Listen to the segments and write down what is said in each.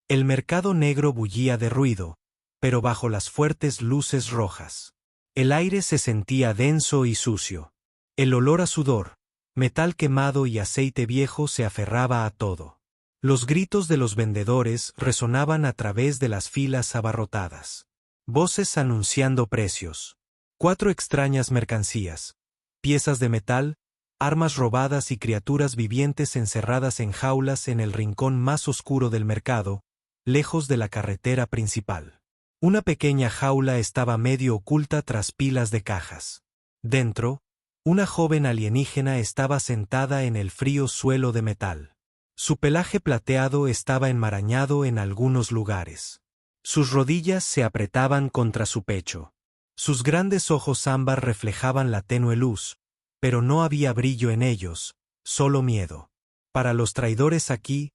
El mercado negro bullía de ruido, pero bajo las fuertes luces rojas. El aire se sentía denso y sucio. El olor a sudor, metal quemado y aceite viejo se aferraba a todo. Los gritos de los vendedores resonaban a través de las filas abarrotadas. Voces anunciando precios. 4 extrañas mercancías. Piezas de metal, armas robadas y criaturas vivientes encerradas en jaulas en el rincón más oscuro del mercado, lejos de la carretera principal. Una pequeña jaula estaba medio oculta tras pilas de cajas. Dentro, una joven alienígena estaba sentada en el frío suelo de metal. Su pelaje plateado estaba enmarañado en algunos lugares. Sus rodillas se apretaban contra su pecho. Sus grandes ojos ámbar reflejaban la tenue luz, pero no había brillo en ellos, solo miedo. Para los traidores aquí,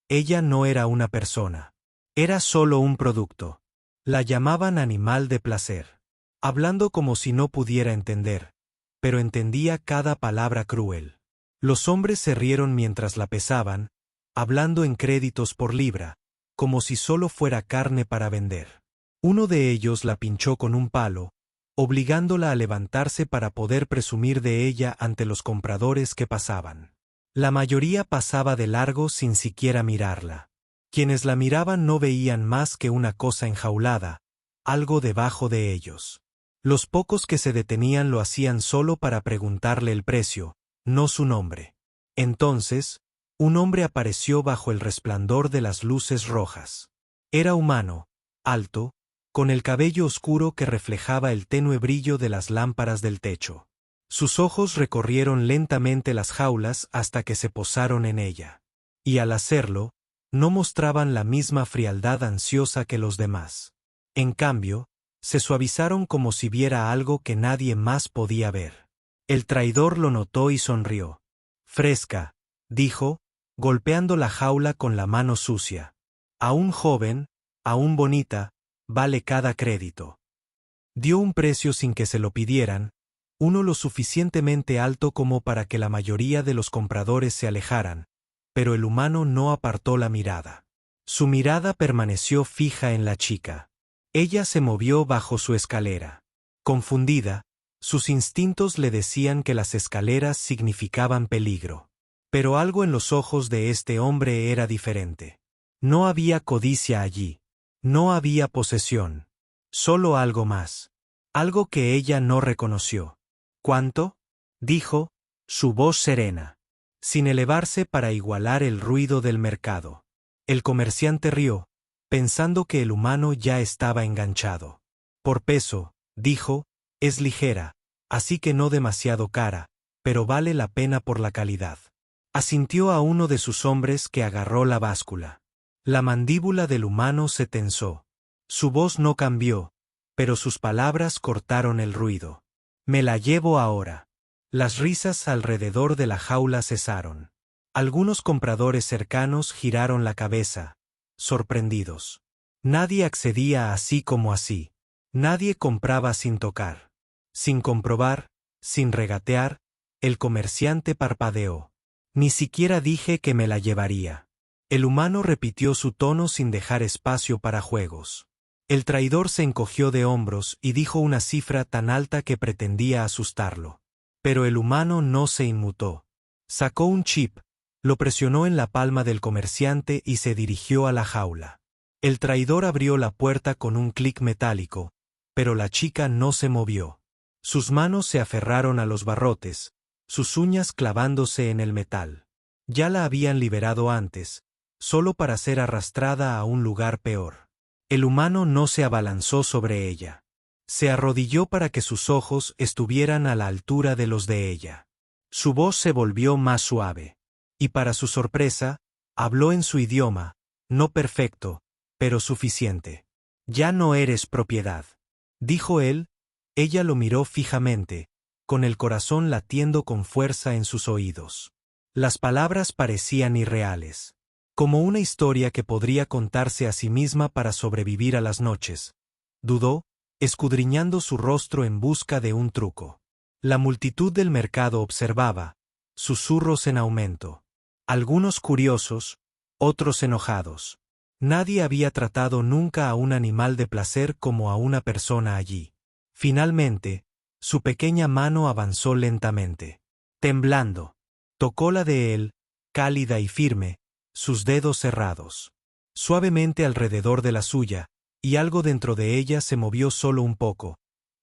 ella no era una persona. Era solo un producto. La llamaban animal de placer. Hablando como si no pudiera entender, pero entendía cada palabra cruel. Los hombres se rieron mientras la pesaban, hablando en créditos por libra, como si solo fuera carne para vender. Uno de ellos la pinchó con un palo, obligándola a levantarse para poder presumir de ella ante los compradores que pasaban. La mayoría pasaba de largo sin siquiera mirarla. Quienes la miraban no veían más que una cosa enjaulada, algo debajo de ellos. Los pocos que se detenían lo hacían solo para preguntarle el precio, no su nombre. Entonces, un hombre apareció bajo el resplandor de las luces rojas. Era humano, alto, con el cabello oscuro que reflejaba el tenue brillo de las lámparas del techo. Sus ojos recorrieron lentamente las jaulas hasta que se posaron en ella. Y al hacerlo, no mostraban la misma frialdad ansiosa que los demás. En cambio, se suavizaron como si viera algo que nadie más podía ver. El traidor lo notó y sonrió. «Fresca», dijo, golpeando la jaula con la mano sucia. «Aún joven, aún bonita, vale cada crédito». Dio un precio sin que se lo pidieran, uno lo suficientemente alto como para que la mayoría de los compradores se alejaran, pero el humano no apartó la mirada. Su mirada permaneció fija en la chica. Ella se movió bajo su escalera. Confundida, sus instintos le decían que las escaleras significaban peligro. Pero algo en los ojos de este hombre era diferente. No había codicia allí. No había posesión. Solo algo más. Algo que ella no reconoció. «¿Cuánto?», dijo, su voz serena, sin elevarse para igualar el ruido del mercado. El comerciante rió, pensando que el humano ya estaba enganchado. «Por peso», dijo, «es ligera, así que no demasiado cara, pero vale la pena por la calidad». Asintió a uno de sus hombres que agarró la báscula. La mandíbula del humano se tensó. Su voz no cambió, pero sus palabras cortaron el ruido. «Me la llevo ahora». Las risas alrededor de la jaula cesaron. Algunos compradores cercanos giraron la cabeza, sorprendidos. Nadie accedía así como así. Nadie compraba sin tocar. Sin comprobar, sin regatear, el comerciante parpadeó. «Ni siquiera dije que me la llevaría». El humano repitió su tono sin dejar espacio para juegos. El traidor se encogió de hombros y dijo una cifra tan alta que pretendía asustarlo. Pero el humano no se inmutó. Sacó un chip, lo presionó en la palma del comerciante y se dirigió a la jaula. El traidor abrió la puerta con un clic metálico, pero la chica no se movió. Sus manos se aferraron a los barrotes, sus uñas clavándose en el metal. Ya la habían liberado antes, solo para ser arrastrada a un lugar peor. El humano no se abalanzó sobre ella. Se arrodilló para que sus ojos estuvieran a la altura de los de ella. Su voz se volvió más suave. Y para su sorpresa, habló en su idioma, no perfecto, pero suficiente. «Ya no eres propiedad», dijo él. Ella lo miró fijamente, con el corazón latiendo con fuerza en sus oídos. Las palabras parecían irreales. Como una historia que podría contarse a sí misma para sobrevivir a las noches. Dudó, escudriñando su rostro en busca de un truco. La multitud del mercado observaba, susurros en aumento. Algunos curiosos, otros enojados. Nadie había tratado nunca a un animal de placer como a una persona allí. Finalmente, su pequeña mano avanzó lentamente. Temblando, tocó la de él, cálida y firme, sus dedos cerrados. Suavemente alrededor de la suya, y algo dentro de ella se movió solo un poco,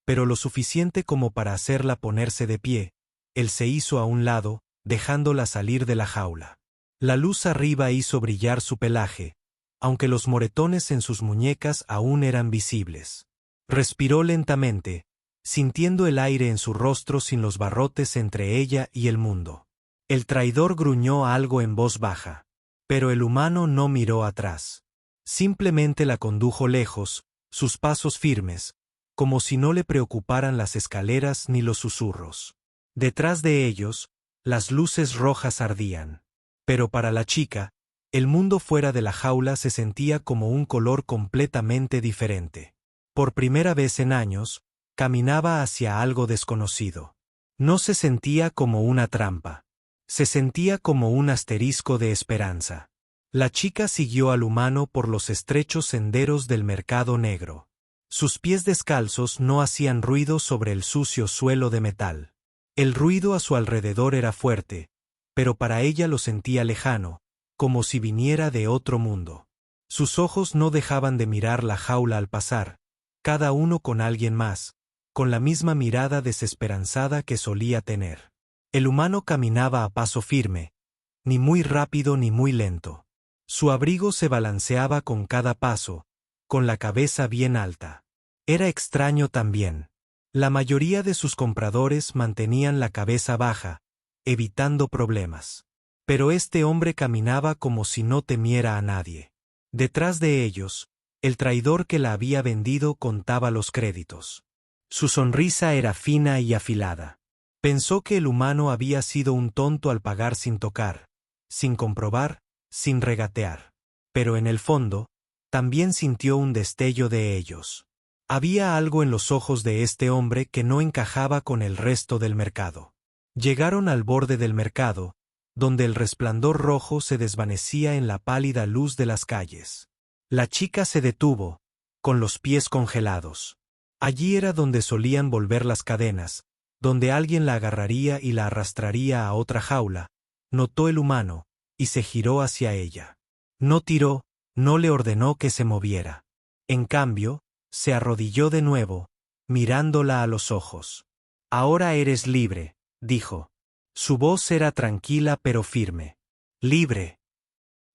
pero lo suficiente como para hacerla ponerse de pie. Él se hizo a un lado, dejándola salir de la jaula. La luz arriba hizo brillar su pelaje, aunque los moretones en sus muñecas aún eran visibles. Respiró lentamente, sintiendo el aire en su rostro sin los barrotes entre ella y el mundo. El traidor gruñó algo en voz baja, pero el humano no miró atrás. Simplemente la condujo lejos, sus pasos firmes, como si no le preocuparan las escaleras ni los susurros. Detrás de ellos, las luces rojas ardían. Pero para la chica, el mundo fuera de la jaula se sentía como un color completamente diferente. Por primera vez en años, caminaba hacia algo desconocido. No se sentía como una trampa. Se sentía como un asterisco de esperanza. La chica siguió al humano por los estrechos senderos del mercado negro. Sus pies descalzos no hacían ruido sobre el sucio suelo de metal. El ruido a su alrededor era fuerte, pero para ella lo sentía lejano, como si viniera de otro mundo. Sus ojos no dejaban de mirar la jaula al pasar, cada uno con alguien más, con la misma mirada desesperanzada que solía tener. El humano caminaba a paso firme, ni muy rápido ni muy lento. Su abrigo se balanceaba con cada paso, con la cabeza bien alta. Era extraño también. La mayoría de sus compradores mantenían la cabeza baja, evitando problemas. Pero este hombre caminaba como si no temiera a nadie. Detrás de ellos, el traidor que la había vendido contaba los créditos. Su sonrisa era fina y afilada. Pensó que el humano había sido un tonto al pagar sin tocar, sin comprobar, sin regatear. Pero en el fondo, también sintió un destello de ellos. Había algo en los ojos de este hombre que no encajaba con el resto del mercado. Llegaron al borde del mercado, donde el resplandor rojo se desvanecía en la pálida luz de las calles. La chica se detuvo, con los pies congelados. Allí era donde solían volver las cadenas, donde alguien la agarraría y la arrastraría a otra jaula. Notó el humano, y se giró hacia ella. No tiró, no le ordenó que se moviera. En cambio, se arrodilló de nuevo, mirándola a los ojos. «Ahora eres libre», dijo. Su voz era tranquila pero firme. «Libre».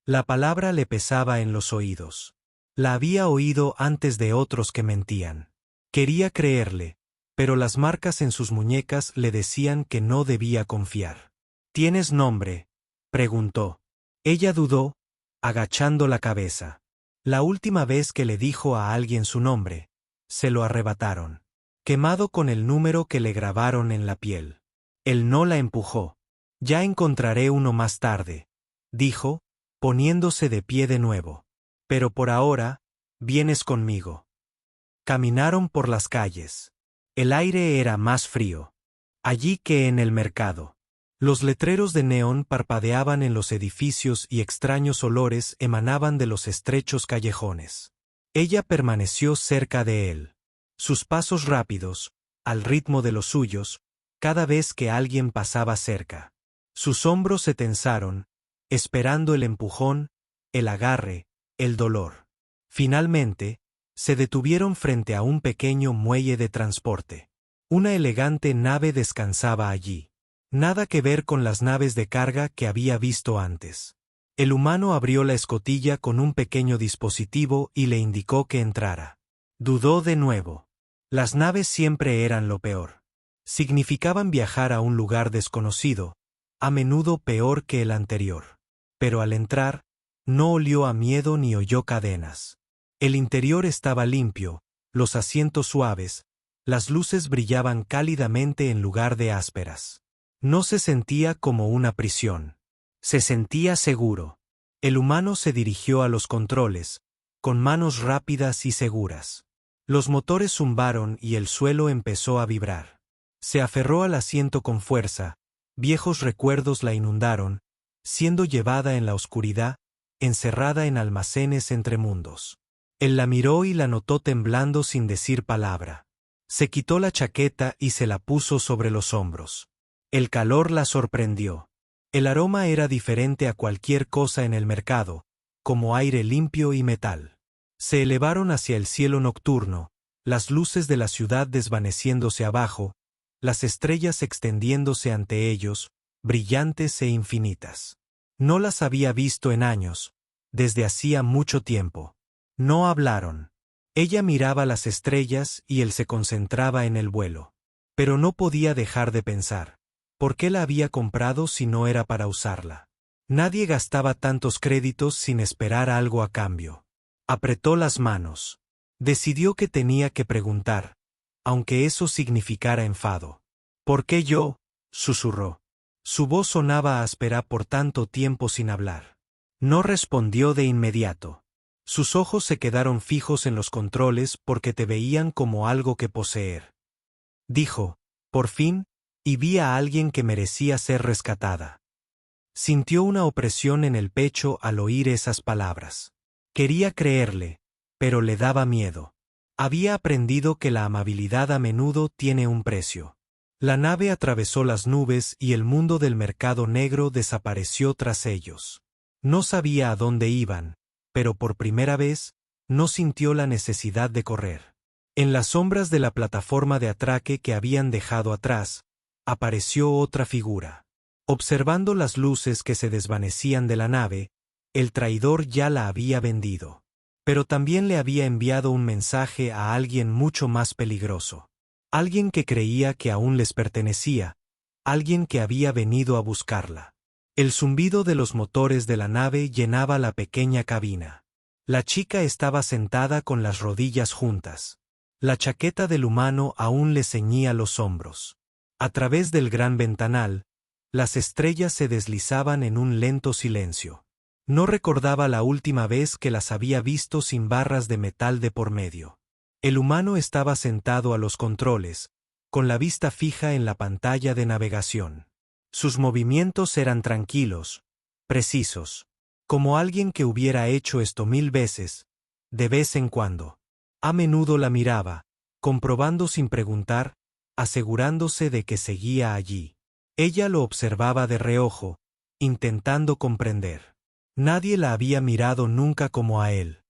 La palabra le pesaba en los oídos. La había oído antes de otros que mentían. Quería creerle, pero las marcas en sus muñecas le decían que no debía confiar. «¿Tienes nombre?», preguntó. Ella dudó, agachando la cabeza. La última vez que le dijo a alguien su nombre, se lo arrebataron. Quemado con el número que le grabaron en la piel. Él no la empujó. «Ya encontraré uno más tarde», dijo, poniéndose de pie de nuevo. «Pero por ahora, vienes conmigo». Caminaron por las calles. El aire era más frío. Allí que en el mercado. Los letreros de neón parpadeaban en los edificios y extraños olores emanaban de los estrechos callejones. Ella permaneció cerca de él. Sus pasos rápidos, al ritmo de los suyos, cada vez que alguien pasaba cerca. Sus hombros se tensaron, esperando el empujón, el agarre, el dolor. Finalmente, se detuvieron frente a un pequeño muelle de transporte. Una elegante nave descansaba allí. Nada que ver con las naves de carga que había visto antes. El humano abrió la escotilla con un pequeño dispositivo y le indicó que entrara. Dudó de nuevo. Las naves siempre eran lo peor. Significaban viajar a un lugar desconocido, a menudo peor que el anterior. Pero al entrar, no olió a miedo ni oyó cadenas. El interior estaba limpio, los asientos suaves, las luces brillaban cálidamente en lugar de ásperas. No se sentía como una prisión. Se sentía seguro. El humano se dirigió a los controles, con manos rápidas y seguras. Los motores zumbaron y el suelo empezó a vibrar. Se aferró al asiento con fuerza, viejos recuerdos la inundaron, siendo llevada en la oscuridad, encerrada en almacenes entre mundos. Él la miró y la notó temblando sin decir palabra. Se quitó la chaqueta y se la puso sobre los hombros. El calor la sorprendió. El aroma era diferente a cualquier cosa en el mercado, como aire limpio y metal. Se elevaron hacia el cielo nocturno, las luces de la ciudad desvaneciéndose abajo, las estrellas extendiéndose ante ellos, brillantes e infinitas. No las había visto en años, desde hacía mucho tiempo. No hablaron. Ella miraba las estrellas y él se concentraba en el vuelo. Pero no podía dejar de pensar. ¿Por qué la había comprado si no era para usarla? Nadie gastaba tantos créditos sin esperar algo a cambio. Apretó las manos. Decidió que tenía que preguntar, aunque eso significara enfado. ¿Por qué yo? Susurró. Su voz sonaba áspera por tanto tiempo sin hablar. No respondió de inmediato. Sus ojos se quedaron fijos en los controles porque te veían como algo que poseer. Dijo, por fin, y vi a alguien que merecía ser rescatada. Sintió una opresión en el pecho al oír esas palabras. Quería creerle, pero le daba miedo. Había aprendido que la amabilidad a menudo tiene un precio. La nave atravesó las nubes y el mundo del mercado negro desapareció tras ellos. No sabía a dónde iban, pero por primera vez, no sintió la necesidad de correr. En las sombras de la plataforma de atraque que habían dejado atrás, apareció otra figura. Observando las luces que se desvanecían de la nave, el traidor ya la había vendido. Pero también le había enviado un mensaje a alguien mucho más peligroso. Alguien que creía que aún les pertenecía, alguien que había venido a buscarla. El zumbido de los motores de la nave llenaba la pequeña cabina. La chica estaba sentada con las rodillas juntas. La chaqueta del humano aún le ceñía los hombros. A través del gran ventanal, las estrellas se deslizaban en un lento silencio. No recordaba la última vez que las había visto sin barras de metal de por medio. El humano estaba sentado a los controles, con la vista fija en la pantalla de navegación. Sus movimientos eran tranquilos, precisos, como alguien que hubiera hecho esto 1000 veces, de vez en cuando. A menudo la miraba, comprobando sin preguntar, asegurándose de que seguía allí. Ella lo observaba de reojo, intentando comprender. Nadie la había mirado nunca como a él.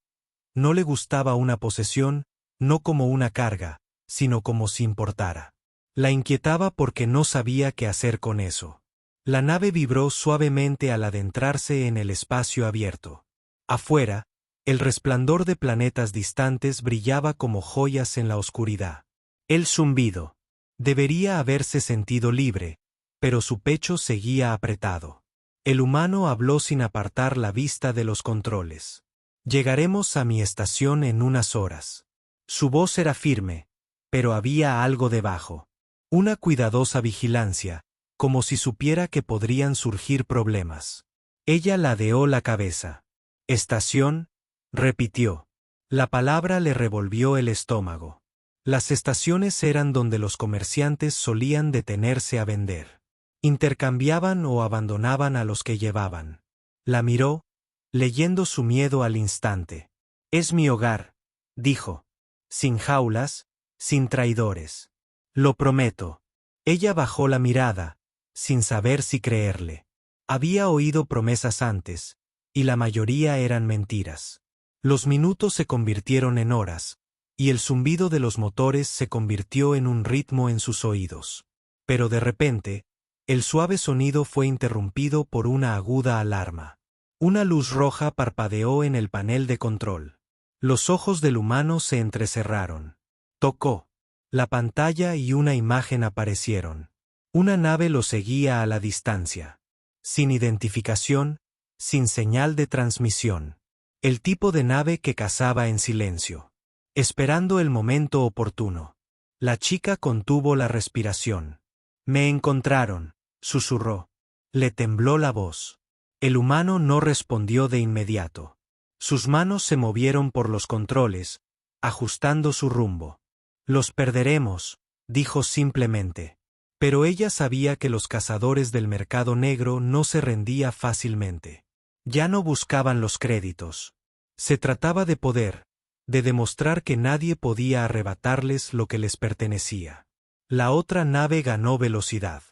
No le gustaba una posesión, no como una carga, sino como si importara. La inquietaba porque no sabía qué hacer con eso. La nave vibró suavemente al adentrarse en el espacio abierto. Afuera, el resplandor de planetas distantes brillaba como joyas en la oscuridad. El zumbido. Debería haberse sentido libre, pero su pecho seguía apretado. El humano habló sin apartar la vista de los controles. Llegaremos a mi estación en unas horas. Su voz era firme, pero había algo debajo. Una cuidadosa vigilancia, como si supiera que podrían surgir problemas. Ella ladeó la cabeza. «¿Estación?», repitió. La palabra le revolvió el estómago. Las estaciones eran donde los comerciantes solían detenerse a vender. Intercambiaban o abandonaban a los que llevaban. La miró, leyendo su miedo al instante. «Es mi hogar», dijo. «Sin jaulas, sin traidores. Lo prometo». Ella bajó la mirada, sin saber si creerle. Había oído promesas antes, y la mayoría eran mentiras. Los minutos se convirtieron en horas, y el zumbido de los motores se convirtió en un ritmo en sus oídos. Pero de repente, el suave sonido fue interrumpido por una aguda alarma. Una luz roja parpadeó en el panel de control. Los ojos del humano se entrecerraron. Tocó. La pantalla y una imagen aparecieron. Una nave lo seguía a la distancia. Sin identificación, sin señal de transmisión. El tipo de nave que cazaba en silencio. Esperando el momento oportuno. La chica contuvo la respiración. «Me encontraron», susurró. Le tembló la voz. El humano no respondió de inmediato. Sus manos se movieron por los controles, ajustando su rumbo. «Los perderemos», dijo simplemente. Pero ella sabía que los cazadores del mercado negro no se rendía fácilmente. Ya no buscaban los créditos. Se trataba de poder, de demostrar que nadie podía arrebatarles lo que les pertenecía. La otra nave ganó velocidad.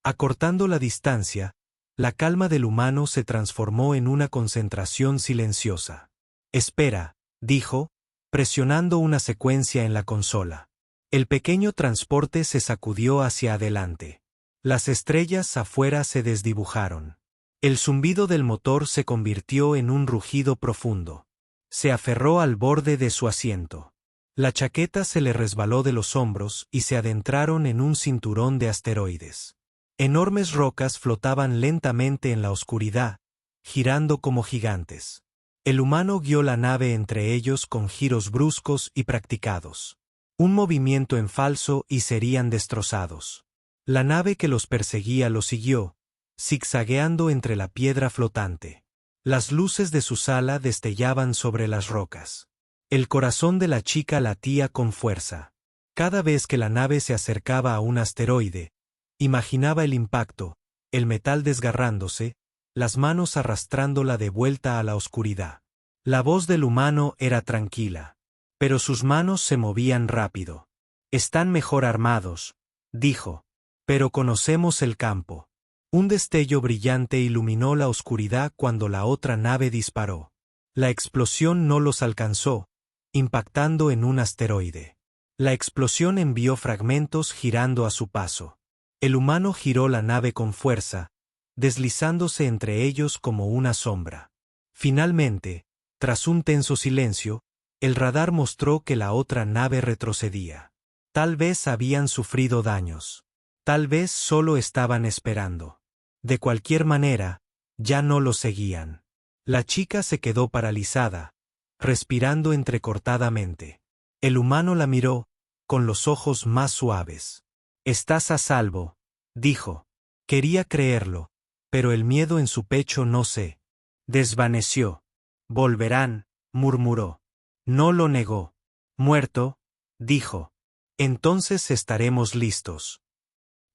Acortando la distancia, la calma del humano se transformó en una concentración silenciosa. Espera, dijo, presionando una secuencia en la consola. El pequeño transporte se sacudió hacia adelante. Las estrellas afuera se desdibujaron. El zumbido del motor se convirtió en un rugido profundo. Se aferró al borde de su asiento. La chaqueta se le resbaló de los hombros y se adentraron en un cinturón de asteroides. Enormes rocas flotaban lentamente en la oscuridad, girando como gigantes. El humano guió la nave entre ellos con giros bruscos y practicados. Un movimiento en falso y serían destrozados. La nave que los perseguía los siguió, zigzagueando entre la piedra flotante. Las luces de su sala destellaban sobre las rocas. El corazón de la chica latía con fuerza. Cada vez que la nave se acercaba a un asteroide, imaginaba el impacto, el metal desgarrándose, las manos arrastrándola de vuelta a la oscuridad. La voz del humano era tranquila, pero sus manos se movían rápido. Están mejor armados, dijo, pero conocemos el campo. Un destello brillante iluminó la oscuridad cuando la otra nave disparó. La explosión no los alcanzó, impactando en un asteroide. La explosión envió fragmentos girando a su paso. El humano giró la nave con fuerza, deslizándose entre ellos como una sombra. Finalmente, tras un tenso silencio, el radar mostró que la otra nave retrocedía. Tal vez habían sufrido daños. Tal vez solo estaban esperando. De cualquier manera, ya no los seguían. La chica se quedó paralizada, respirando entrecortadamente. El humano la miró, con los ojos más suaves. «Estás a salvo», dijo. Quería creerlo, pero el miedo en su pecho no se desvaneció. «Volverán», murmuró. No lo negó. «Muerto», dijo. «Entonces estaremos listos».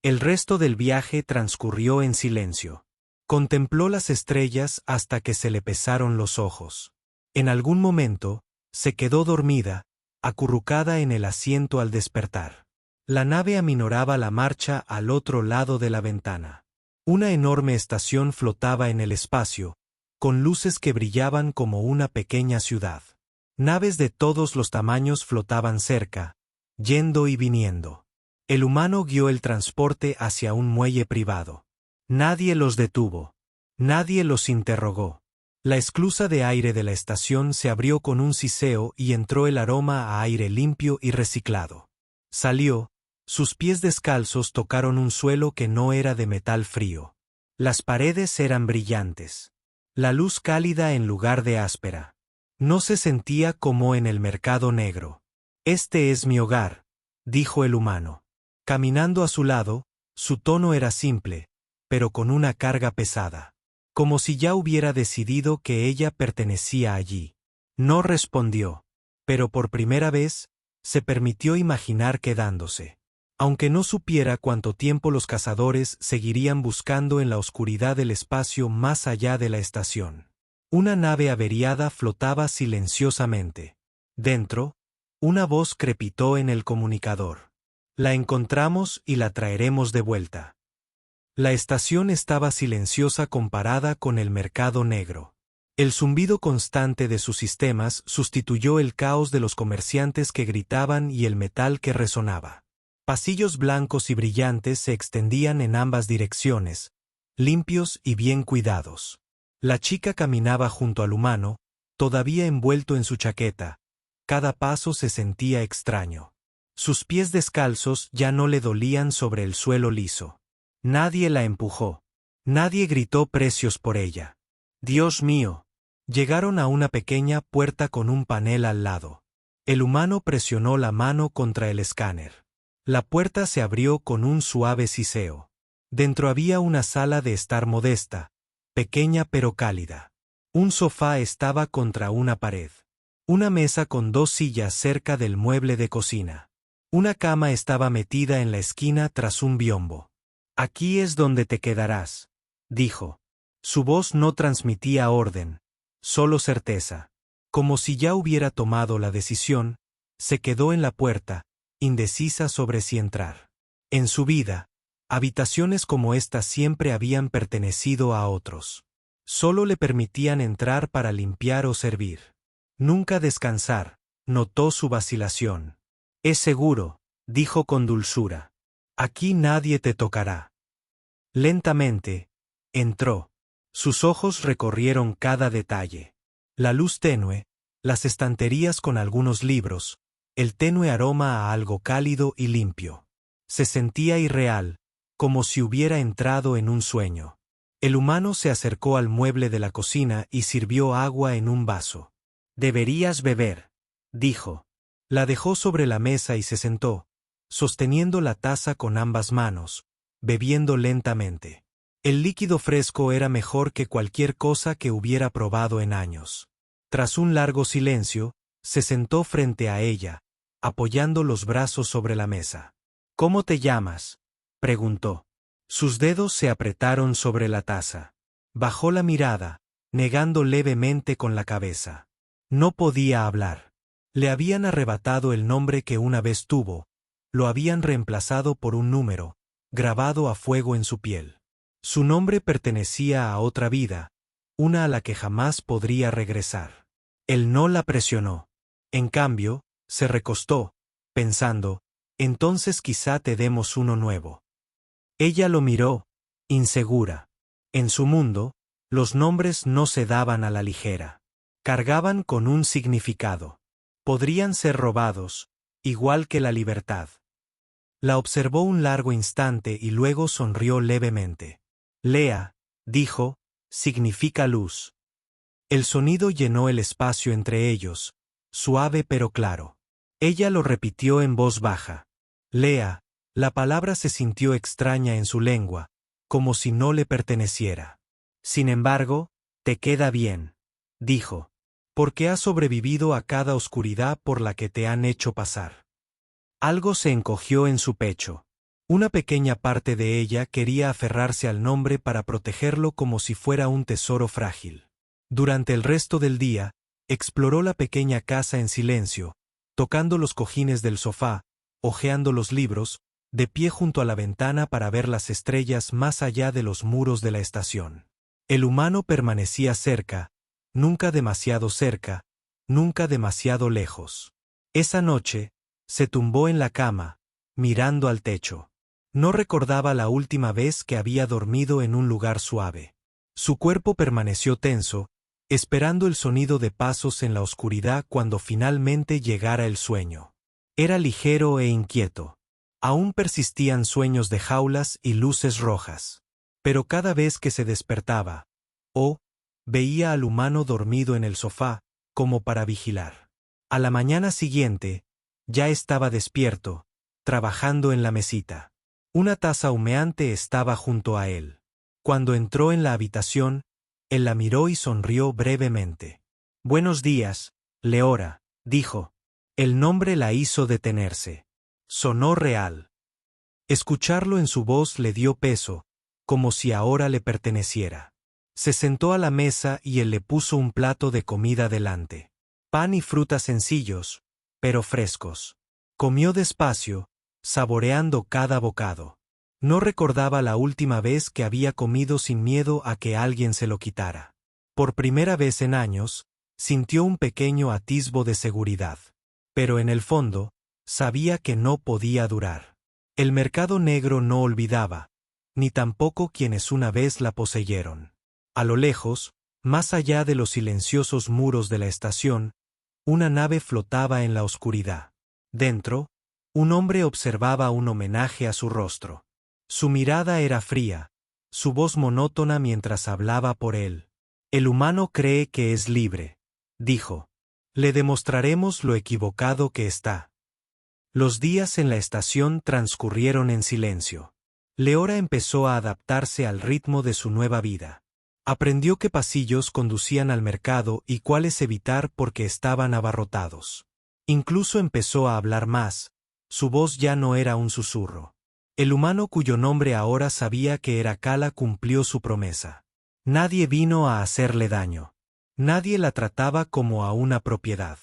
El resto del viaje transcurrió en silencio. Contempló las estrellas hasta que se le pesaron los ojos. En algún momento, se quedó dormida, acurrucada en el asiento al despertar. La nave aminoraba la marcha al otro lado de la ventana. Una enorme estación flotaba en el espacio, con luces que brillaban como una pequeña ciudad. Naves de todos los tamaños flotaban cerca, yendo y viniendo. El humano guió el transporte hacia un muelle privado. Nadie los detuvo. Nadie los interrogó. La esclusa de aire de la estación se abrió con un siseo y entró el aroma a aire limpio y reciclado. Salió. Sus pies descalzos tocaron un suelo que no era de metal frío. Las paredes eran brillantes. La luz cálida en lugar de áspera. No se sentía como en el mercado negro. «Este es mi hogar», dijo el humano. Caminando a su lado, su tono era simple, pero con una carga pesada. Como si ya hubiera decidido que ella pertenecía allí. No respondió, pero por primera vez, se permitió imaginar quedándose. Aunque no supiera cuánto tiempo los cazadores seguirían buscando en la oscuridad del espacio más allá de la estación. Una nave averiada flotaba silenciosamente. Dentro, una voz crepitó en el comunicador. «La encontramos y la traeremos de vuelta». La estación estaba silenciosa comparada con el mercado negro. El zumbido constante de sus sistemas sustituyó el caos de los comerciantes que gritaban y el metal que resonaba. Pasillos blancos y brillantes se extendían en ambas direcciones, limpios y bien cuidados. La chica caminaba junto al humano, todavía envuelto en su chaqueta. Cada paso se sentía extraño. Sus pies descalzos ya no le dolían sobre el suelo liso. Nadie la empujó. Nadie gritó precios por ella. «Dios mío». Llegaron a una pequeña puerta con un panel al lado. El humano presionó la mano contra el escáner. La puerta se abrió con un suave siseo. Dentro había una sala de estar modesta, pequeña pero cálida. Un sofá estaba contra una pared. Una mesa con 2 sillas cerca del mueble de cocina. Una cama estaba metida en la esquina tras un biombo. «Aquí es donde te quedarás», dijo. Su voz no transmitía orden, solo certeza. Como si ya hubiera tomado la decisión, se quedó en la puerta, indecisa sobre si entrar. En su vida, habitaciones como esta siempre habían pertenecido a otros. Solo le permitían entrar para limpiar o servir. Nunca descansar, notó su vacilación. Es seguro, dijo con dulzura. Aquí nadie te tocará. Lentamente, entró. Sus ojos recorrieron cada detalle. La luz tenue, las estanterías con algunos libros, el tenue aroma a algo cálido y limpio. Se sentía irreal, como si hubiera entrado en un sueño. El humano se acercó al mueble de la cocina y sirvió agua en un vaso. Deberías beber, dijo. La dejó sobre la mesa y se sentó, sosteniendo la taza con ambas manos, bebiendo lentamente. El líquido fresco era mejor que cualquier cosa que hubiera probado en años. Tras un largo silencio, se sentó frente a ella, apoyando los brazos sobre la mesa. ¿Cómo te llamas?, preguntó. Sus dedos se apretaron sobre la taza. Bajó la mirada, negando levemente con la cabeza. No podía hablar. Le habían arrebatado el nombre que una vez tuvo, lo habían reemplazado por un número, grabado a fuego en su piel. Su nombre pertenecía a otra vida, una a la que jamás podría regresar. Él no la presionó. En cambio, se recostó, pensando, entonces quizá te demos uno nuevo. Ella lo miró, insegura. En su mundo, los nombres no se daban a la ligera. Cargaban con un significado. Podrían ser robados, igual que la libertad. La observó un largo instante y luego sonrió levemente. Lea, dijo, significa luz. El sonido llenó el espacio entre ellos, suave pero claro. Ella lo repitió en voz baja. Lea, la palabra se sintió extraña en su lengua, como si no le perteneciera. Sin embargo, te queda bien, dijo, porque has sobrevivido a cada oscuridad por la que te han hecho pasar. Algo se encogió en su pecho. Una pequeña parte de ella quería aferrarse al nombre para protegerlo como si fuera un tesoro frágil. Durante el resto del día, exploró la pequeña casa en silencio, tocando los cojines del sofá, hojeando los libros, de pie junto a la ventana para ver las estrellas más allá de los muros de la estación. El humano permanecía cerca, nunca demasiado cerca, nunca demasiado lejos. Esa noche, se tumbó en la cama, mirando al techo. No recordaba la última vez que había dormido en un lugar suave. Su cuerpo permaneció tenso, esperando el sonido de pasos en la oscuridad cuando finalmente llegara el sueño. Era ligero e inquieto. Aún persistían sueños de jaulas y luces rojas. Pero cada vez que se despertaba, veía al humano dormido en el sofá, como para vigilar. A la mañana siguiente, ya estaba despierto, trabajando en la mesita. Una taza humeante estaba junto a él. Cuando entró en la habitación, él la miró y sonrió brevemente. Buenos días, Leora, dijo. El nombre la hizo detenerse. Sonó real. Escucharlo en su voz le dio peso, como si ahora le perteneciera. Se sentó a la mesa y él le puso un plato de comida delante. Pan y frutas sencillos, pero frescos. Comió despacio, saboreando cada bocado. No recordaba la última vez que había comido sin miedo a que alguien se lo quitara. Por primera vez en años, sintió un pequeño atisbo de seguridad. Pero en el fondo, sabía que no podía durar. El mercado negro no olvidaba, ni tampoco quienes una vez la poseyeron. A lo lejos, más allá de los silenciosos muros de la estación, una nave flotaba en la oscuridad. Dentro, un hombre observaba un homenaje a su rostro. Su mirada era fría, su voz monótona mientras hablaba por él. El humano cree que es libre, dijo. Le demostraremos lo equivocado que está. Los días en la estación transcurrieron en silencio. Leora empezó a adaptarse al ritmo de su nueva vida. Aprendió qué pasillos conducían al mercado y cuáles evitar porque estaban abarrotados. Incluso empezó a hablar más, su voz ya no era un susurro. El humano cuyo nombre ahora sabía que era Kala cumplió su promesa. Nadie vino a hacerle daño. Nadie la trataba como a una propiedad.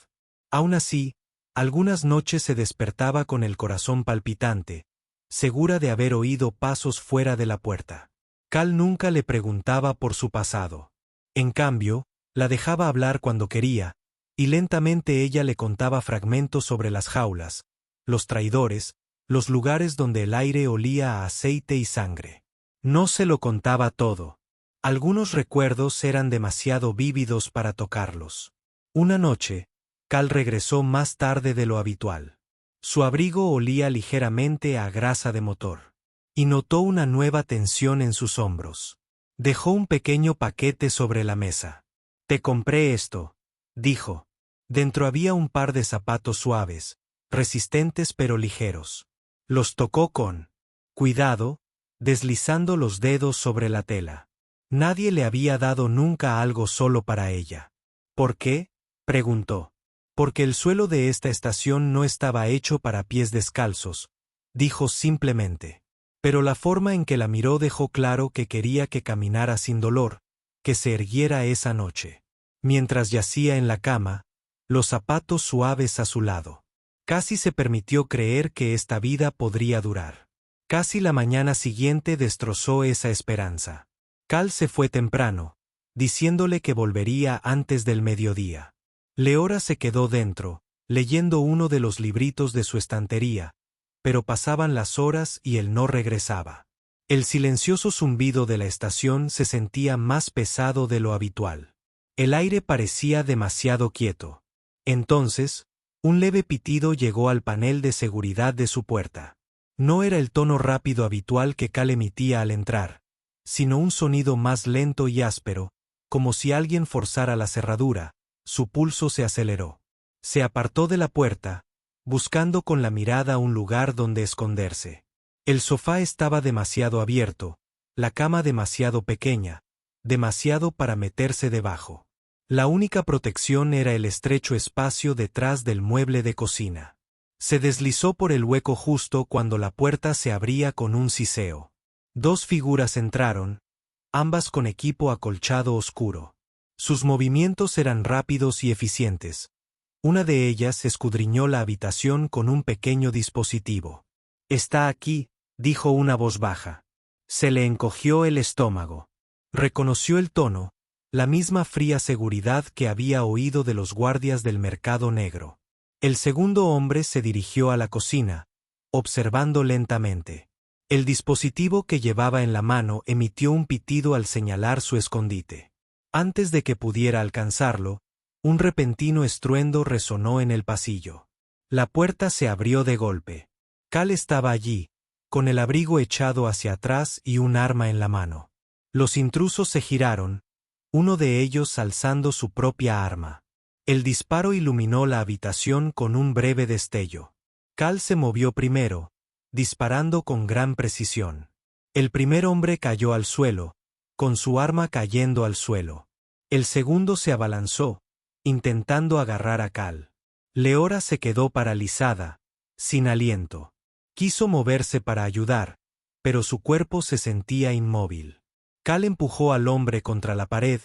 Aún así, algunas noches se despertaba con el corazón palpitante, segura de haber oído pasos fuera de la puerta. Cal nunca le preguntaba por su pasado. En cambio, la dejaba hablar cuando quería, y lentamente ella le contaba fragmentos sobre las jaulas, los traidores, los lugares donde el aire olía a aceite y sangre. No se lo contaba todo. Algunos recuerdos eran demasiado vívidos para tocarlos. Una noche, Cal regresó más tarde de lo habitual. Su abrigo olía ligeramente a grasa de motor. Y notó una nueva tensión en sus hombros. Dejó un pequeño paquete sobre la mesa. «Te compré esto», dijo. Dentro había un par de zapatos suaves, resistentes pero ligeros. Los tocó con cuidado, deslizando los dedos sobre la tela. Nadie le había dado nunca algo solo para ella. ¿Por qué?, preguntó. Porque el suelo de esta estación no estaba hecho para pies descalzos, dijo simplemente. Pero la forma en que la miró dejó claro que quería que caminara sin dolor, que se erguiera esa noche. Mientras yacía en la cama, los zapatos suaves a su lado. Casi se permitió creer que esta vida podría durar. Casi la mañana siguiente destrozó esa esperanza. Cal se fue temprano, diciéndole que volvería antes del mediodía. Leora se quedó dentro, leyendo uno de los libritos de su estantería, pero pasaban las horas y él no regresaba. El silencioso zumbido de la estación se sentía más pesado de lo habitual. El aire parecía demasiado quieto. Entonces, un leve pitido llegó al panel de seguridad de su puerta. No era el tono rápido habitual que Cal emitía al entrar, sino un sonido más lento y áspero, como si alguien forzara la cerradura. Su pulso se aceleró. Se apartó de la puerta, buscando con la mirada un lugar donde esconderse. El sofá estaba demasiado abierto, la cama demasiado pequeña, demasiado para meterse debajo. La única protección era el estrecho espacio detrás del mueble de cocina. Se deslizó por el hueco justo cuando la puerta se abría con un siseo. Dos figuras entraron, ambas con equipo acolchado oscuro. Sus movimientos eran rápidos y eficientes. Una de ellas escudriñó la habitación con un pequeño dispositivo. «Está aquí», dijo una voz baja. Se le encogió el estómago. Reconoció el tono, la misma fría seguridad que había oído de los guardias del mercado negro. El segundo hombre se dirigió a la cocina, observando lentamente. El dispositivo que llevaba en la mano emitió un pitido al señalar su escondite. Antes de que pudiera alcanzarlo, un repentino estruendo resonó en el pasillo. La puerta se abrió de golpe. Cal estaba allí, con el abrigo echado hacia atrás y un arma en la mano. Los intrusos se giraron, uno de ellos alzando su propia arma. El disparo iluminó la habitación con un breve destello. Cal se movió primero, disparando con gran precisión. El primer hombre cayó al suelo, con su arma cayendo al suelo. El segundo se abalanzó, intentando agarrar a Cal. Leora se quedó paralizada, sin aliento. Quiso moverse para ayudar, pero su cuerpo se sentía inmóvil. Cal empujó al hombre contra la pared,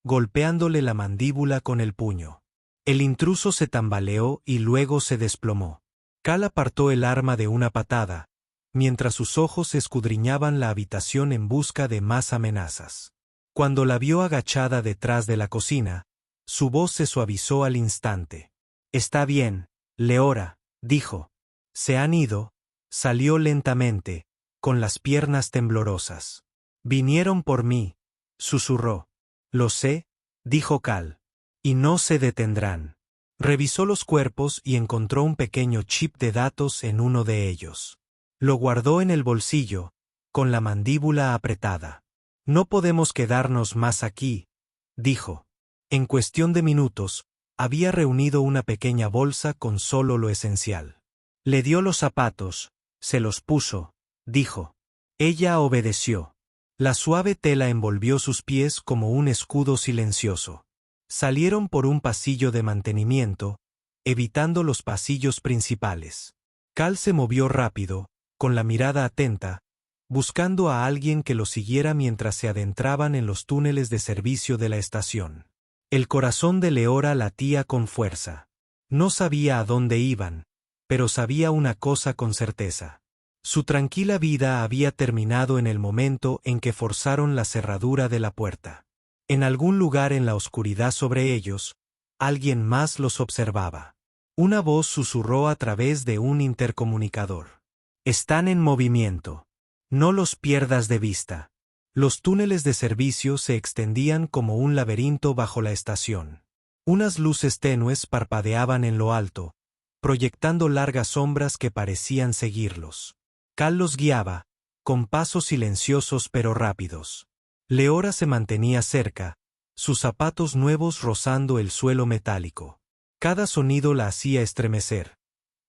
golpeándole la mandíbula con el puño. El intruso se tambaleó y luego se desplomó. Cal apartó el arma de una patada, mientras sus ojos escudriñaban la habitación en busca de más amenazas. Cuando la vio agachada detrás de la cocina, su voz se suavizó al instante. «Está bien, Leora», dijo. «Se han ido». Salió lentamente, con las piernas temblorosas. «Vinieron por mí», susurró. «Lo sé», dijo Cal. «Y no se detendrán». Revisó los cuerpos y encontró un pequeño chip de datos en uno de ellos. Lo guardó en el bolsillo, con la mandíbula apretada. «No podemos quedarnos más aquí», dijo. En cuestión de minutos, había reunido una pequeña bolsa con solo lo esencial. Le dio los zapatos, se los puso, dijo. Ella obedeció. La suave tela envolvió sus pies como un escudo silencioso. Salieron por un pasillo de mantenimiento, evitando los pasillos principales. Cal se movió rápido, con la mirada atenta, buscando a alguien que los siguiera mientras se adentraban en los túneles de servicio de la estación. El corazón de Leora latía con fuerza. No sabía a dónde iban, pero sabía una cosa con certeza. Su tranquila vida había terminado en el momento en que forzaron la cerradura de la puerta. En algún lugar en la oscuridad sobre ellos, alguien más los observaba. Una voz susurró a través de un intercomunicador. Están en movimiento. No los pierdas de vista. Los túneles de servicio se extendían como un laberinto bajo la estación. Unas luces tenues parpadeaban en lo alto, proyectando largas sombras que parecían seguirlos. Cal los guiaba, con pasos silenciosos pero rápidos. Leora se mantenía cerca, sus zapatos nuevos rozando el suelo metálico. Cada sonido la hacía estremecer.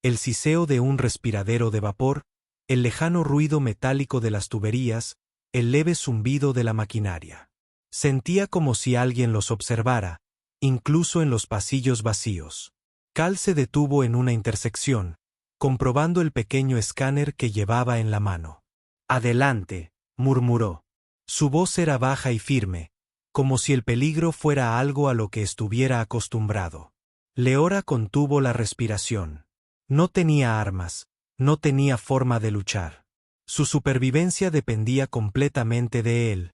El siseo de un respiradero de vapor, el lejano ruido metálico de las tuberías, el leve zumbido de la maquinaria. Sentía como si alguien los observara, incluso en los pasillos vacíos. Cal se detuvo en una intersección, comprobando el pequeño escáner que llevaba en la mano. «Adelante», murmuró. Su voz era baja y firme, como si el peligro fuera algo a lo que estuviera acostumbrado. Leora contuvo la respiración. No tenía armas, no tenía forma de luchar. Su supervivencia dependía completamente de él,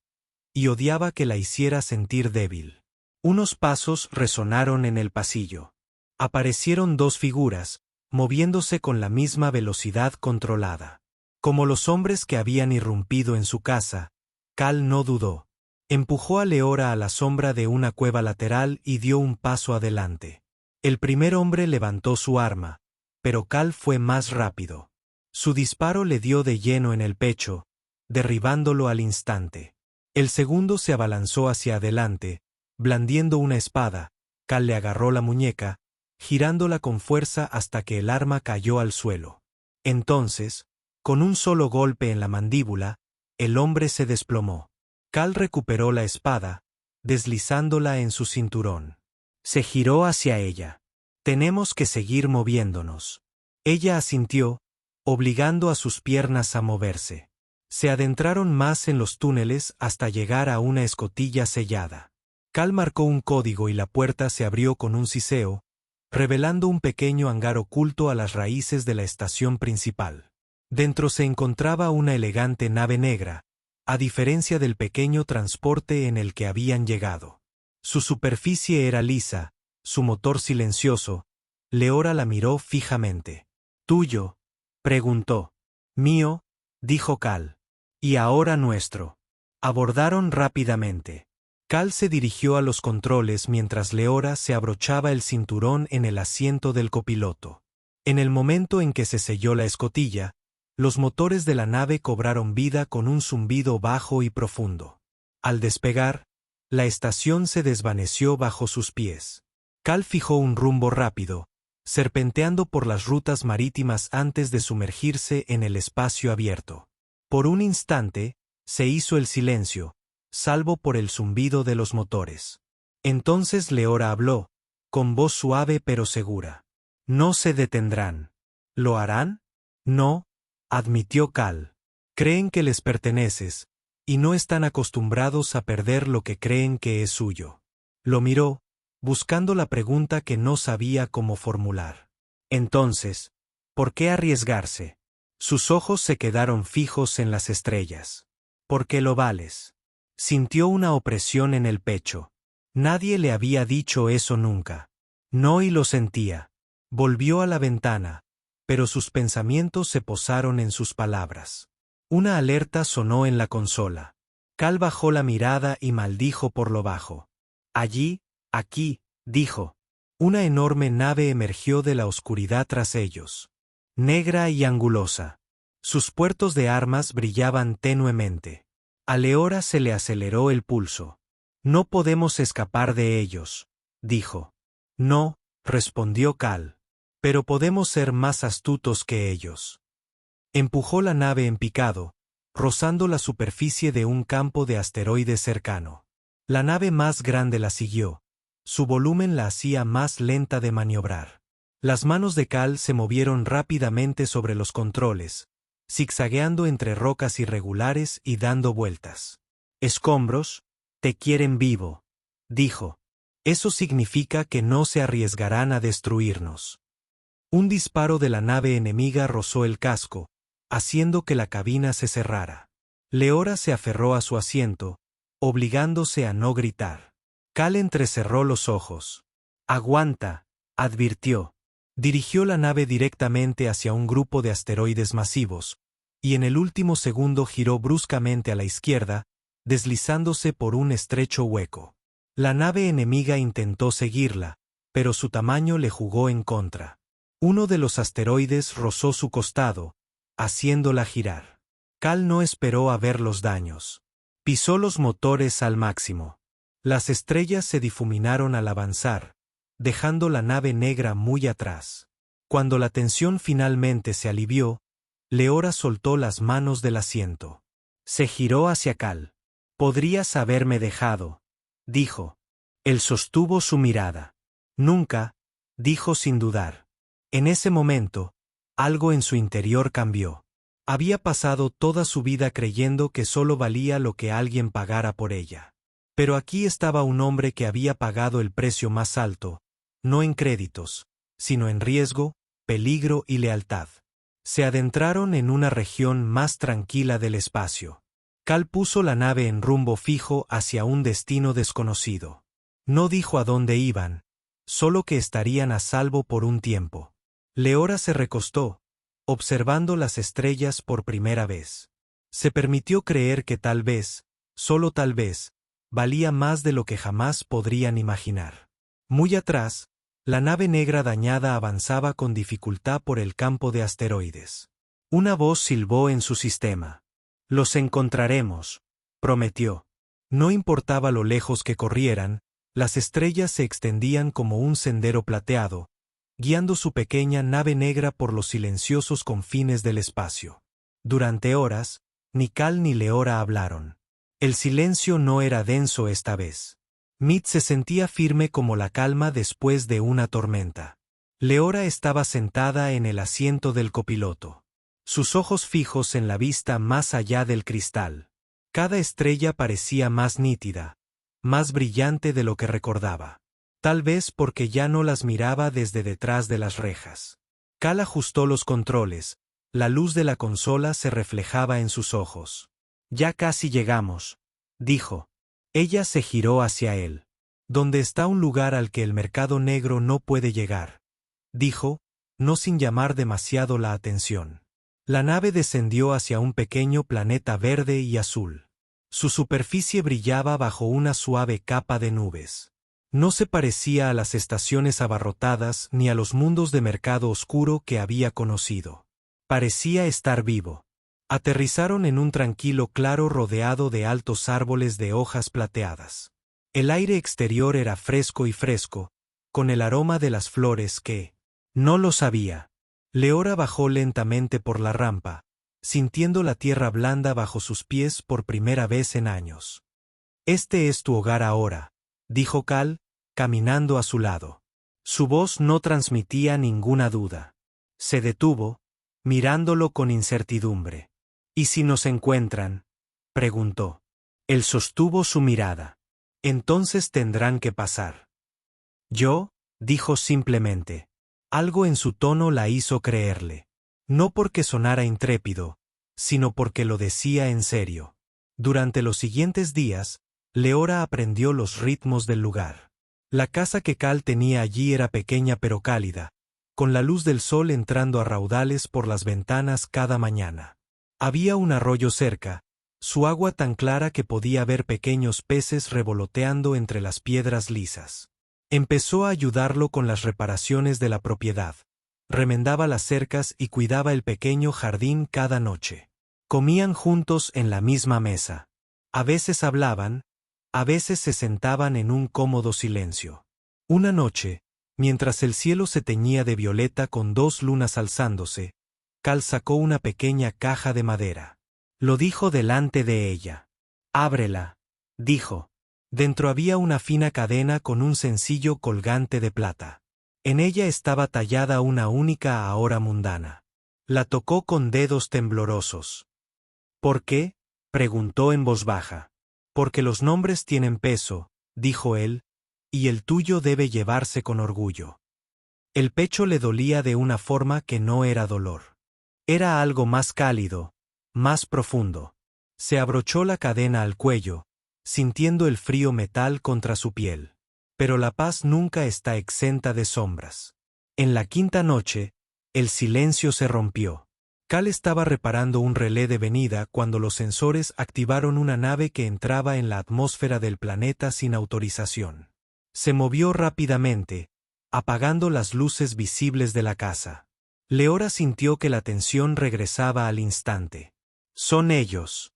y odiaba que la hiciera sentir débil. Unos pasos resonaron en el pasillo. Aparecieron dos figuras, moviéndose con la misma velocidad controlada. Como los hombres que habían irrumpido en su casa, Cal no dudó. Empujó a Leora a la sombra de una cueva lateral y dio un paso adelante. El primer hombre levantó su arma, pero Cal fue más rápido. Su disparo le dio de lleno en el pecho, derribándolo al instante. El segundo se abalanzó hacia adelante, blandiendo una espada. Cal le agarró la muñeca, girándola con fuerza hasta que el arma cayó al suelo. Entonces, con un solo golpe en la mandíbula, el hombre se desplomó. Cal recuperó la espada, deslizándola en su cinturón. Se giró hacia ella. «Tenemos que seguir moviéndonos». Ella asintió, obligando a sus piernas a moverse. Se adentraron más en los túneles hasta llegar a una escotilla sellada. Cal marcó un código y la puerta se abrió con un siseo, revelando un pequeño hangar oculto a las raíces de la estación principal. Dentro se encontraba una elegante nave negra, a diferencia del pequeño transporte en el que habían llegado. Su superficie era lisa, su motor silencioso. Leora la miró fijamente. «¿Tuyo?», preguntó. «Mío», dijo Cal. «Y ahora nuestro». Abordaron rápidamente. Cal se dirigió a los controles mientras Leora se abrochaba el cinturón en el asiento del copiloto. En el momento en que se selló la escotilla, los motores de la nave cobraron vida con un zumbido bajo y profundo. Al despegar, la estación se desvaneció bajo sus pies. Cal fijó un rumbo rápido, serpenteando por las rutas marítimas antes de sumergirse en el espacio abierto. Por un instante, se hizo el silencio, salvo por el zumbido de los motores. Entonces Leora habló, con voz suave pero segura. «No se detendrán». «¿Lo harán?». «No», admitió Cal. «Creen que les perteneces, y no están acostumbrados a perder lo que creen que es suyo». Lo miró, buscando la pregunta que no sabía cómo formular. «Entonces, ¿por qué arriesgarse?». Sus ojos se quedaron fijos en las estrellas. «Porque lo vales». Sintió una opresión en el pecho. Nadie le había dicho eso nunca. No, y lo sentía. Volvió a la ventana, pero sus pensamientos se posaron en sus palabras. Una alerta sonó en la consola. Cal bajó la mirada y maldijo por lo bajo. «Allí, aquí», dijo. Una enorme nave emergió de la oscuridad tras ellos. Negra y angulosa. Sus puertos de armas brillaban tenuemente. A Leora se le aceleró el pulso. «No podemos escapar de ellos», dijo. «No», respondió Cal. «Pero podemos ser más astutos que ellos». Empujó la nave en picado, rozando la superficie de un campo de asteroides cercano. La nave más grande la siguió. Su volumen la hacía más lenta de maniobrar. Las manos de Cal se movieron rápidamente sobre los controles, zigzagueando entre rocas irregulares y dando vueltas. «Escombros, te quieren vivo», dijo. «Eso significa que no se arriesgarán a destruirnos». Un disparo de la nave enemiga rozó el casco, haciendo que la cabina se cerrara. Leora se aferró a su asiento, obligándose a no gritar. Cal entrecerró los ojos. «Aguanta», advirtió. Dirigió la nave directamente hacia un grupo de asteroides masivos, y en el último segundo giró bruscamente a la izquierda, deslizándose por un estrecho hueco. La nave enemiga intentó seguirla, pero su tamaño le jugó en contra. Uno de los asteroides rozó su costado, haciéndola girar. Cal no esperó a ver los daños. Pisó los motores al máximo. Las estrellas se difuminaron al avanzar, dejando la nave negra muy atrás. Cuando la tensión finalmente se alivió, Leora soltó las manos del asiento. Se giró hacia Cal. «Podrías haberme dejado», dijo. Él sostuvo su mirada. «Nunca», dijo sin dudar. En ese momento, algo en su interior cambió. Había pasado toda su vida creyendo que solo valía lo que alguien pagara por ella. Pero aquí estaba un hombre que había pagado el precio más alto, no en créditos, sino en riesgo, peligro y lealtad. Se adentraron en una región más tranquila del espacio. Cal puso la nave en rumbo fijo hacia un destino desconocido. No dijo a dónde iban, solo que estarían a salvo por un tiempo. Leora se recostó, observando las estrellas por primera vez. Se permitió creer que tal vez, solo tal vez, valía más de lo que jamás podrían imaginar. Muy atrás, la nave negra dañada avanzaba con dificultad por el campo de asteroides. Una voz silbó en su sistema. «Los encontraremos», prometió. No importaba lo lejos que corrieran, las estrellas se extendían como un sendero plateado, guiando su pequeña nave negra por los silenciosos confines del espacio. Durante horas, ni Cal ni Leora hablaron. El silencio no era denso esta vez. Mid se sentía firme como la calma después de una tormenta. Leora estaba sentada en el asiento del copiloto. Sus ojos fijos en la vista más allá del cristal. Cada estrella parecía más nítida, más brillante de lo que recordaba. Tal vez porque ya no las miraba desde detrás de las rejas. Cal ajustó los controles, la luz de la consola se reflejaba en sus ojos. «Ya casi llegamos», dijo. Ella se giró hacia él. «Donde está un lugar al que el mercado negro no puede llegar», dijo, no sin llamar demasiado la atención. La nave descendió hacia un pequeño planeta verde y azul. Su superficie brillaba bajo una suave capa de nubes. No se parecía a las estaciones abarrotadas ni a los mundos de mercado oscuro que había conocido. Parecía estar vivo. Aterrizaron en un tranquilo claro rodeado de altos árboles de hojas plateadas. El aire exterior era fresco y fresco, con el aroma de las flores que... No lo sabía. Leora bajó lentamente por la rampa, sintiendo la tierra blanda bajo sus pies por primera vez en años. «Este es tu hogar ahora», dijo Cal, caminando a su lado. Su voz no transmitía ninguna duda. Se detuvo, mirándolo con incertidumbre. «¿Y si nos encuentran?», preguntó. Él sostuvo su mirada. «Entonces tendrán que pasar». «Yo», dijo simplemente. Algo en su tono la hizo creerle. No porque sonara intrépido, sino porque lo decía en serio. Durante los siguientes días, Leora aprendió los ritmos del lugar. La casa que Cal tenía allí era pequeña pero cálida, con la luz del sol entrando a raudales por las ventanas cada mañana. Había un arroyo cerca, su agua tan clara que podía ver pequeños peces revoloteando entre las piedras lisas. Empezó a ayudarlo con las reparaciones de la propiedad. Remendaba las cercas y cuidaba el pequeño jardín cada noche. Comían juntos en la misma mesa. A veces hablaban, a veces se sentaban en un cómodo silencio. Una noche, mientras el cielo se teñía de violeta con 2 lunas alzándose, Cal sacó una pequeña caja de madera. Lo dijo delante de ella. «Ábrela», dijo. Dentro había una fina cadena con un sencillo colgante de plata. En ella estaba tallada una única ahora mundana. La tocó con dedos temblorosos. ¿Por qué?, preguntó en voz baja. Porque los nombres tienen peso, dijo él, y el tuyo debe llevarse con orgullo. El pecho le dolía de una forma que no era dolor. Era algo más cálido, más profundo. Se abrochó la cadena al cuello, sintiendo el frío metal contra su piel. Pero la paz nunca está exenta de sombras. En la quinta noche, el silencio se rompió. Cal estaba reparando un relé de venida cuando los sensores activaron una nave que entraba en la atmósfera del planeta sin autorización. Se movió rápidamente, apagando las luces visibles de la casa. Leora sintió que la tensión regresaba al instante. «Son ellos»,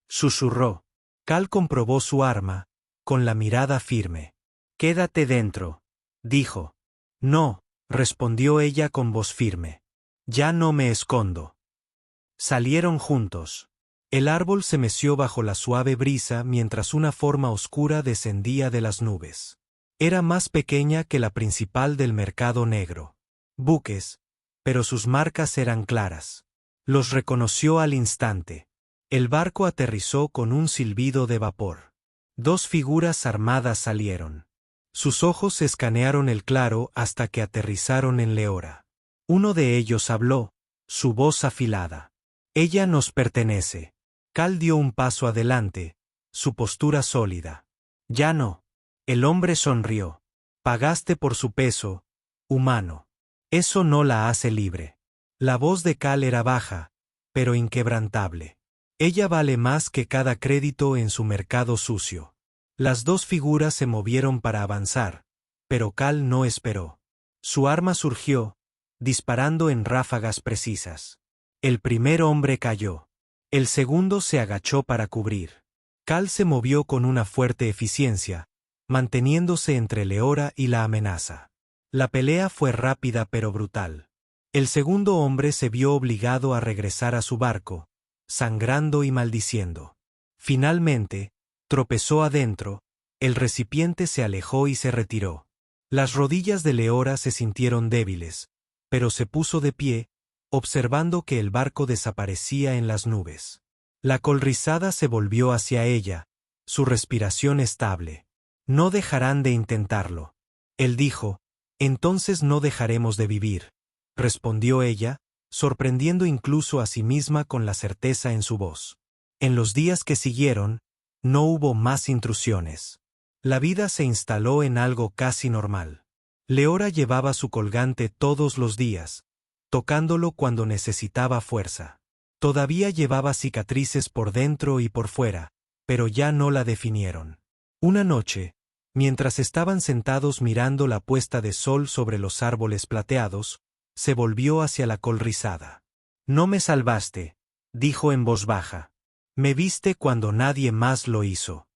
susurró. Cal comprobó su arma, con la mirada firme. «Quédate dentro», dijo. «No», respondió ella con voz firme. «Ya no me escondo». Salieron juntos. El árbol se meció bajo la suave brisa mientras una forma oscura descendía de las nubes. Era más pequeña que la principal del mercado negro. Buques, pero sus marcas eran claras. Los reconoció al instante. El barco aterrizó con un silbido de vapor. Dos figuras armadas salieron. Sus ojos escanearon el claro hasta que aterrizaron en Leora. Uno de ellos habló, su voz afilada. «Ella nos pertenece». Cal dio un paso adelante, su postura sólida. «Ya no». El hombre sonrió. «Pagaste por su peso, humano. Eso no la hace libre». La voz de Cal era baja, pero inquebrantable. «Ella vale más que cada crédito en su mercado sucio». Las dos figuras se movieron para avanzar, pero Cal no esperó. Su arma surgió, disparando en ráfagas precisas. El primer hombre cayó. El segundo se agachó para cubrir. Cal se movió con una fuerte eficiencia, manteniéndose entre Leora y la amenaza. La pelea fue rápida pero brutal. El segundo hombre se vio obligado a regresar a su barco, sangrando y maldiciendo. Finalmente, tropezó adentro, el recipiente se alejó y se retiró. Las rodillas de Leora se sintieron débiles, pero se puso de pie, observando que el barco desaparecía en las nubes. La colrizada se volvió hacia ella, su respiración estable. «No dejarán de intentarlo». Él dijo. «Entonces no dejaremos de vivir», respondió ella, sorprendiendo incluso a sí misma con la certeza en su voz. En los días que siguieron, no hubo más intrusiones. La vida se instaló en algo casi normal. Leora llevaba su colgante todos los días, tocándolo cuando necesitaba fuerza. Todavía llevaba cicatrices por dentro y por fuera, pero ya no la definieron. Una noche, mientras estaban sentados mirando la puesta de sol sobre los árboles plateados, se volvió hacia la col rizada. «No me salvaste», dijo en voz baja. «Me viste cuando nadie más lo hizo».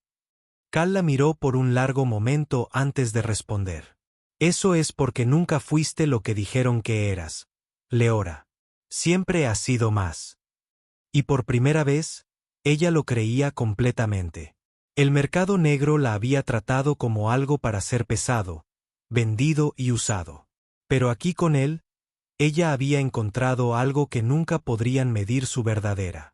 Cal la miró por un largo momento antes de responder. «Eso es porque nunca fuiste lo que dijeron que eras, Leora. Siempre has sido más». Y por primera vez, ella lo creía completamente. El mercado negro la había tratado como algo para ser pesado, vendido y usado. Pero aquí con él, ella había encontrado algo que nunca podrían medir su verdadera